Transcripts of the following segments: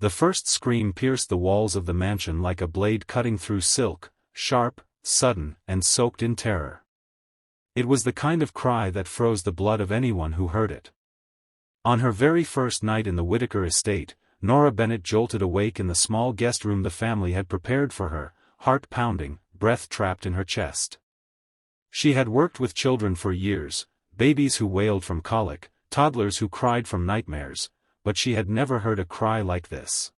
The first scream pierced the walls of the mansion like a blade cutting through silk, sharp, sudden, and soaked in terror. It was the kind of cry that froze the blood of anyone who heard it. On her very first night in the Whittaker estate, Nora Bennett jolted awake in the small guest room the family had prepared for her, heart pounding, breath trapped in her chest. She had worked with children for years, babies who wailed from colic, toddlers who cried from nightmares, but she had never heard a cry like this.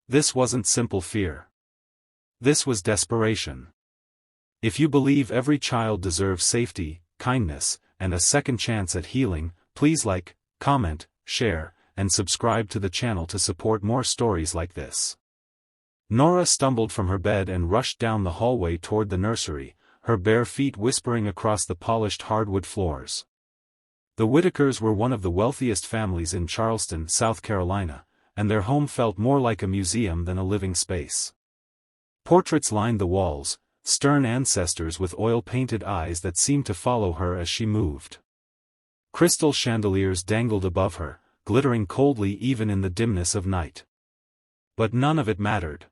This wasn't simple fear. This was desperation. If you believe every child deserves safety, kindness, and a second chance at healing, please like, comment, share, and subscribe to the channel to support more stories like this. Nora stumbled from her bed and rushed down the hallway toward the nursery, her bare feet whispering across the polished hardwood floors. The Whittakers were one of the wealthiest families in Charleston, South Carolina, and their home felt more like a museum than a living space. Portraits lined the walls, stern ancestors with oil-painted eyes that seemed to follow her as she moved. Crystal chandeliers dangled above her, glittering coldly even in the dimness of night. But none of it mattered.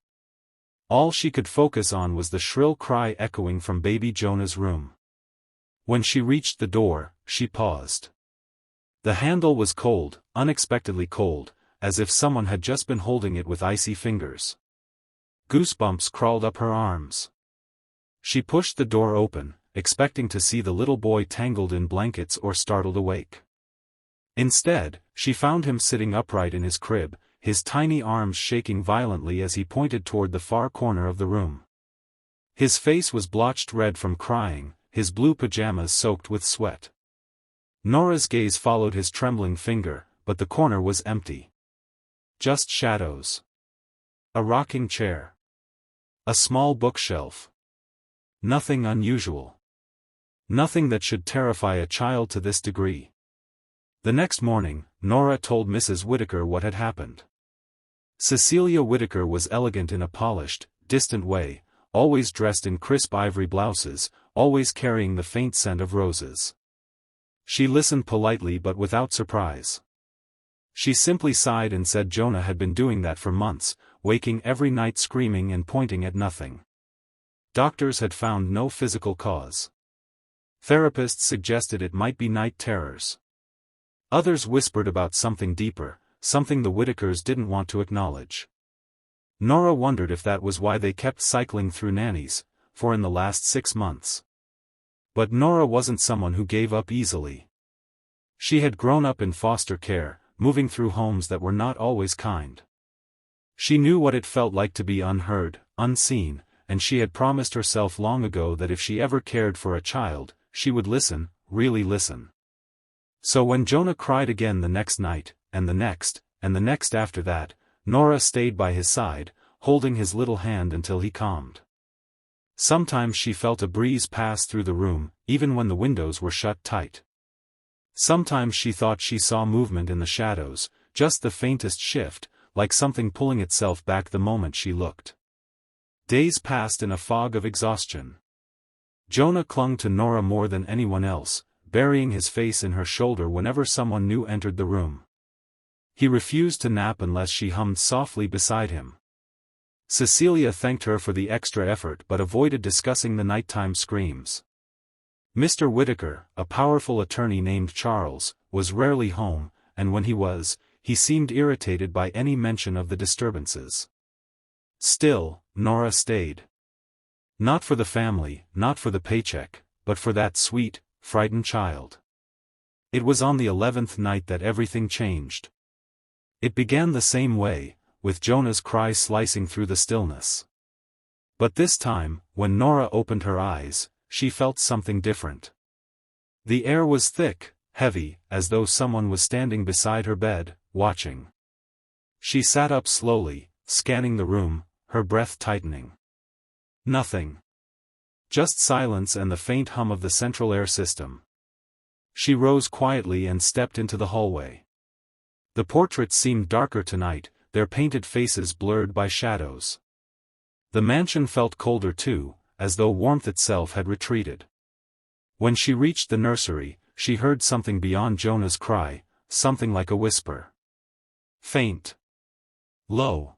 All she could focus on was the shrill cry echoing from baby Jonah's room. When she reached the door, she paused. The handle was cold, unexpectedly cold, as if someone had just been holding it with icy fingers. Goosebumps crawled up her arms. She pushed the door open, expecting to see the little boy tangled in blankets or startled awake. Instead, she found him sitting upright in his crib, his tiny arms shaking violently as he pointed toward the far corner of the room. His face was blotched red from crying, his blue pajamas soaked with sweat. Nora's gaze followed his trembling finger, but the corner was empty. Just shadows. A rocking chair. A small bookshelf. Nothing unusual. Nothing that should terrify a child to this degree. The next morning, Nora told Mrs. Whittaker what had happened. Cecilia Whittaker was elegant in a polished, distant way, always dressed in crisp ivory blouses, always carrying the faint scent of roses. She listened politely but without surprise. She simply sighed and said Jonah had been doing that for months, waking every night screaming and pointing at nothing. Doctors had found no physical cause. Therapists suggested it might be night terrors. Others whispered about something deeper, something the Whittakers didn't want to acknowledge. Nora wondered if that was why they kept cycling through nannies, for in the last 6 months. But Nora wasn't someone who gave up easily. She had grown up in foster care, moving through homes that were not always kind. She knew what it felt like to be unheard, unseen, and she had promised herself long ago that if she ever cared for a child, she would listen, really listen. So when Jonah cried again the next night, and the next after that, Nora stayed by his side, holding his little hand until he calmed. Sometimes she felt a breeze pass through the room, even when the windows were shut tight. Sometimes she thought she saw movement in the shadows, just the faintest shift, like something pulling itself back the moment she looked. Days passed in a fog of exhaustion. Jonah clung to Nora more than anyone else, burying his face in her shoulder whenever someone new entered the room. He refused to nap unless she hummed softly beside him. Cecilia thanked her for the extra effort but avoided discussing the nighttime screams. Mr. Whittaker, a powerful attorney named Charles, was rarely home, and when he was, he seemed irritated by any mention of the disturbances. Still, Nora stayed. Not for the family, not for the paycheck, but for that sweet, frightened child. It was on the 11th night that everything changed. It began the same way, with Jonah's cry slicing through the stillness. But this time, when Nora opened her eyes, she felt something different. The air was thick, heavy, as though someone was standing beside her bed, watching. She sat up slowly, scanning the room, her breath tightening. Nothing. Just silence and the faint hum of the central air system. She rose quietly and stepped into the hallway. The portraits seemed darker tonight, their painted faces blurred by shadows. The mansion felt colder too, as though warmth itself had retreated. When she reached the nursery, she heard something beyond Jonah's cry, something like a whisper. Faint. low.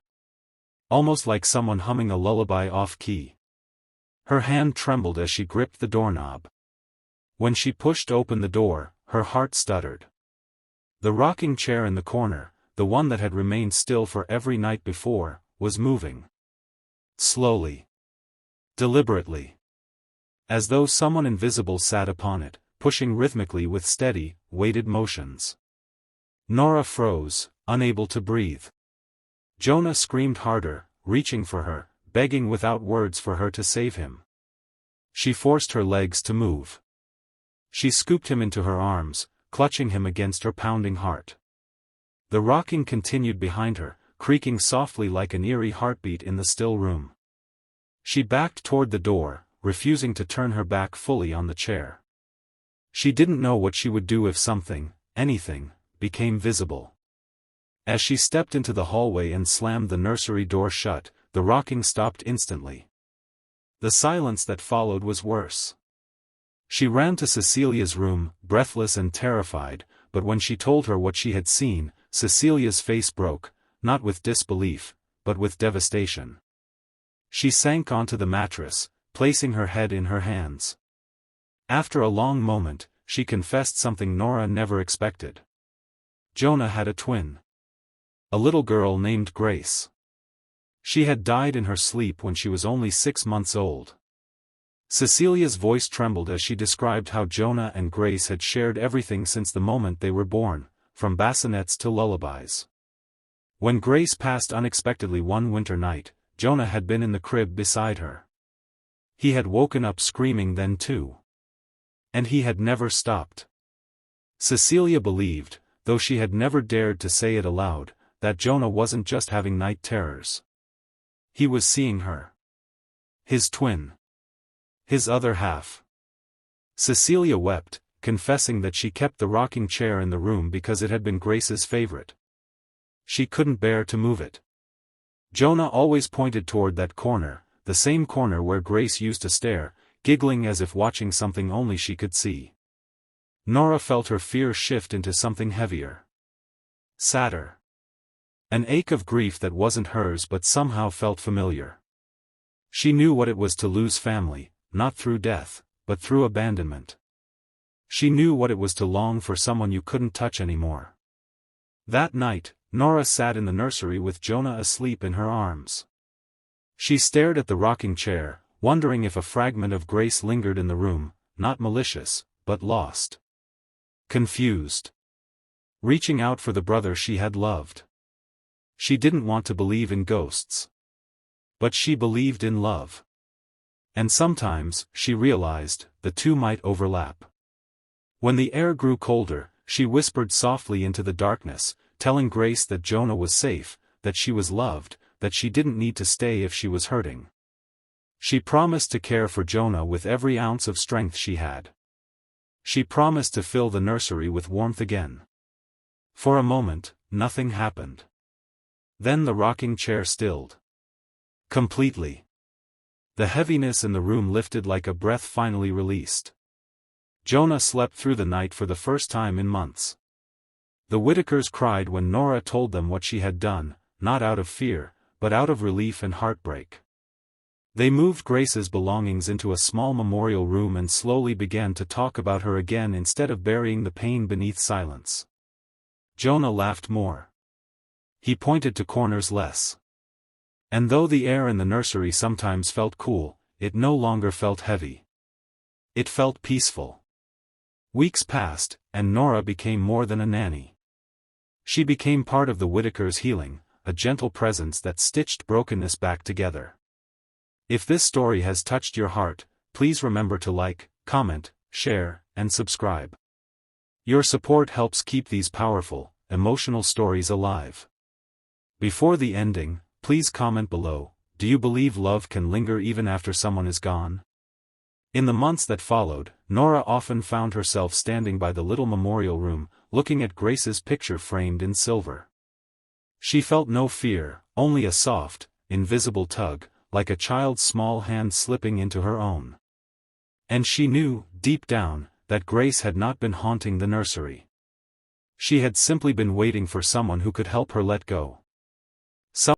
Almost like someone humming a lullaby off-key. Her hand trembled as she gripped the doorknob. When she pushed open the door, her heart stuttered. The rocking chair in the corner, the one that had remained still for every night before, was moving. Slowly. Deliberately. As though someone invisible sat upon it, pushing rhythmically with steady, weighted motions. Nora froze, unable to breathe. Jonah screamed harder, reaching for her, begging without words for her to save him. She forced her legs to move. She scooped him into her arms, clutching him against her pounding heart. The rocking continued behind her, creaking softly like an eerie heartbeat in the still room. She backed toward the door, refusing to turn her back fully on the chair. She didn't know what she would do if something, anything, became visible. As she stepped into the hallway and slammed the nursery door shut, the rocking stopped instantly. The silence that followed was worse. She ran to Cecilia's room, breathless and terrified, but when she told her what she had seen, Cecilia's face broke, not with disbelief, but with devastation. She sank onto the mattress, placing her head in her hands. After a long moment, she confessed something Nora never expected. Jonah had a twin. A little girl named Grace. She had died in her sleep when she was only 6 months old. Cecilia's voice trembled as she described how Jonah and Grace had shared everything since the moment they were born, from bassinets to lullabies. When Grace passed unexpectedly one winter night, Jonah had been in the crib beside her. He had woken up screaming then too. And he had never stopped. Cecilia believed, though she had never dared to say it aloud, that Jonah wasn't just having night terrors. He was seeing her. His twin. His other half. Cecilia wept, confessing that she kept the rocking chair in the room because it had been Grace's favorite. She couldn't bear to move it. Jonah always pointed toward that corner, the same corner where Grace used to stare, giggling as if watching something only she could see. Nora felt her fear shift into something heavier. Sadder. An ache of grief that wasn't hers but somehow felt familiar. She knew what it was to lose family, not through death, but through abandonment. She knew what it was to long for someone you couldn't touch anymore. That night, Nora sat in the nursery with Jonah asleep in her arms. She stared at the rocking chair, wondering if a fragment of Grace lingered in the room, not malicious, but lost. Confused. Reaching out for the brother she had loved. She didn't want to believe in ghosts. But she believed in love. And sometimes, she realized, the two might overlap. When the air grew colder, she whispered softly into the darkness, telling Grace that Jonah was safe, that she was loved, that she didn't need to stay if she was hurting. She promised to care for Jonah with every ounce of strength she had. She promised to fill the nursery with warmth again. For a moment, nothing happened. Then the rocking chair stilled. Completely. The heaviness in the room lifted like a breath finally released. Jonah slept through the night for the first time in months. The Whitakers cried when Nora told them what she had done, not out of fear, but out of relief and heartbreak. They moved Grace's belongings into a small memorial room and slowly began to talk about her again instead of burying the pain beneath silence. Jonah laughed more. He pointed to corners less. And though the air in the nursery sometimes felt cool, it no longer felt heavy. It felt peaceful. Weeks passed, and Nora became more than a nanny. She became part of the Whitakers' healing, a gentle presence that stitched brokenness back together. If this story has touched your heart, please remember to like, comment, share, and subscribe. Your support helps keep these powerful, emotional stories alive. Before the ending, please comment below, do you believe love can linger even after someone is gone? In the months that followed, Nora often found herself standing by the little memorial room, looking at Grace's picture framed in silver. She felt no fear, only a soft, invisible tug, like a child's small hand slipping into her own. And she knew, deep down, that Grace had not been haunting the nursery. She had simply been waiting for someone who could help her let go. Some